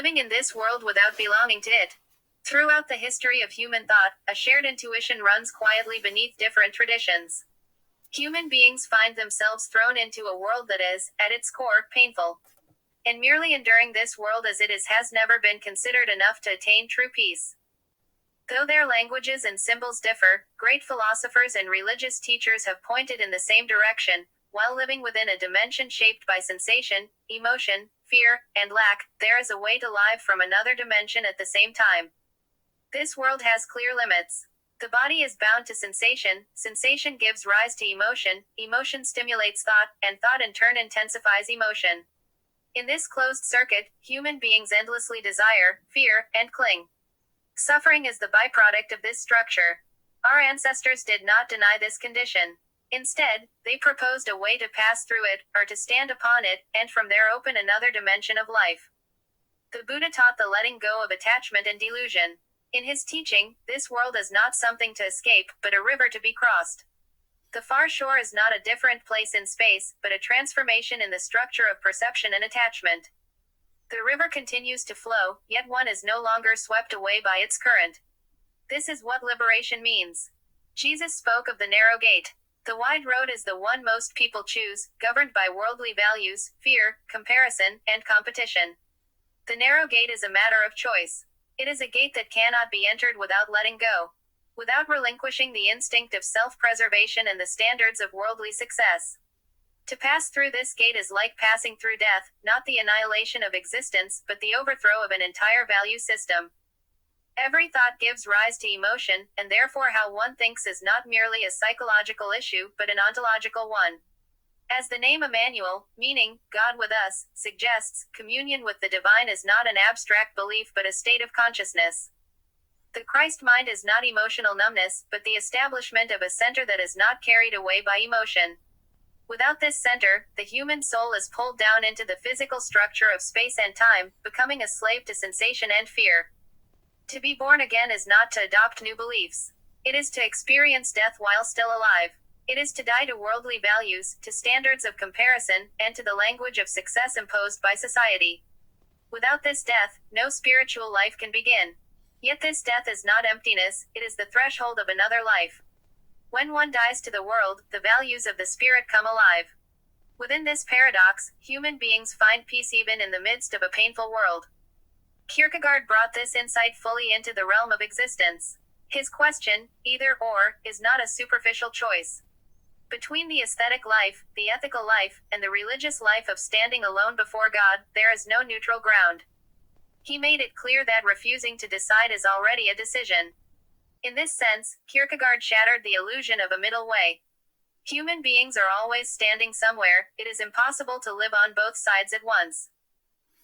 living in this world without belonging to it. Throughout the history of human thought, a shared intuition runs quietly beneath different traditions. Human beings find themselves thrown into a world that is, at its core, painful. And merely enduring this world as it is has never been considered enough to attain true peace. Though their languages and symbols differ, great philosophers and religious teachers have pointed in the same direction. While living within a dimension shaped by sensation, emotion, fear, and lack, there is a way to live from another dimension at the same time. This world has clear limits. The body is bound to sensation, sensation gives rise to emotion, emotion stimulates thought, and thought in turn intensifies emotion. In this closed circuit, human beings endlessly desire, fear, and cling. Suffering is the byproduct of this structure. Our ancestors did not deny this condition. Instead, they proposed a way to pass through it, or to stand upon it, and from there open another dimension of life. The Buddha taught the letting go of attachment and delusion. In his teaching, this world is not something to escape, but a river to be crossed. The far shore is not a different place in space, but a transformation in the structure of perception and attachment. The river continues to flow, yet one is no longer swept away by its current. This is what liberation means. Jesus spoke of the narrow gate. The wide road is the one most people choose, governed by worldly values, fear, comparison, and competition. The narrow gate is a matter of choice. It is a gate that cannot be entered without letting go, without relinquishing the instinct of self-preservation and the standards of worldly success. To pass through this gate is like passing through death, not the annihilation of existence, but the overthrow of an entire value system. Every thought gives rise to emotion, and therefore how one thinks is not merely a psychological issue, but an ontological one. As the name Emmanuel, meaning, God with us, suggests, communion with the divine is not an abstract belief but a state of consciousness. The Christ mind is not emotional numbness, but the establishment of a center that is not carried away by emotion. Without this center, the human soul is pulled down into the physical structure of space and time, becoming a slave to sensation and fear. To be born again is not to adopt new beliefs. It is to experience death while still alive. It is to die to worldly values, to standards of comparison, and to the language of success imposed by society. Without this death, no spiritual life can begin. Yet this death is not emptiness, it is the threshold of another life. When one dies to the world, the values of the spirit come alive. Within this paradox, human beings find peace even in the midst of a painful world. Kierkegaard brought this insight fully into the realm of existence. His question, either or, is not a superficial choice. Between the aesthetic life, the ethical life, and the religious life of standing alone before God, there is no neutral ground. He made it clear that refusing to decide is already a decision. In this sense, Kierkegaard shattered the illusion of a middle way. Human beings are always standing somewhere, it is impossible to live on both sides at once.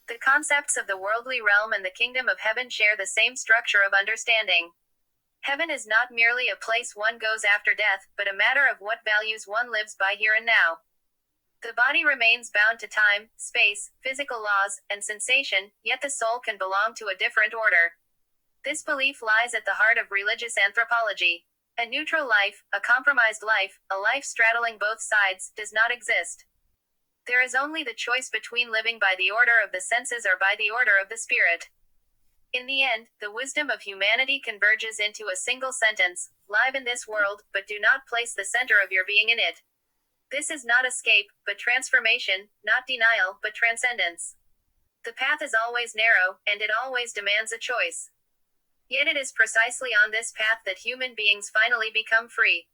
The concepts of the worldly realm and the kingdom of heaven share the same structure of understanding. Heaven is not merely a place one goes after death, but a matter of what values one lives by here and now. The body remains bound to time, space, physical laws, and sensation, yet the soul can belong to a different order. This belief lies at the heart of religious anthropology. A neutral life, a compromised life, a life straddling both sides, does not exist. There is only the choice between living by the order of the senses or by the order of the spirit. In the end, the wisdom of humanity converges into a single sentence: live in this world, but do not place the center of your being in it. This is not escape, but transformation, not denial, but transcendence. The path is always narrow, and it always demands a choice. Yet it is precisely on this path that human beings finally become free.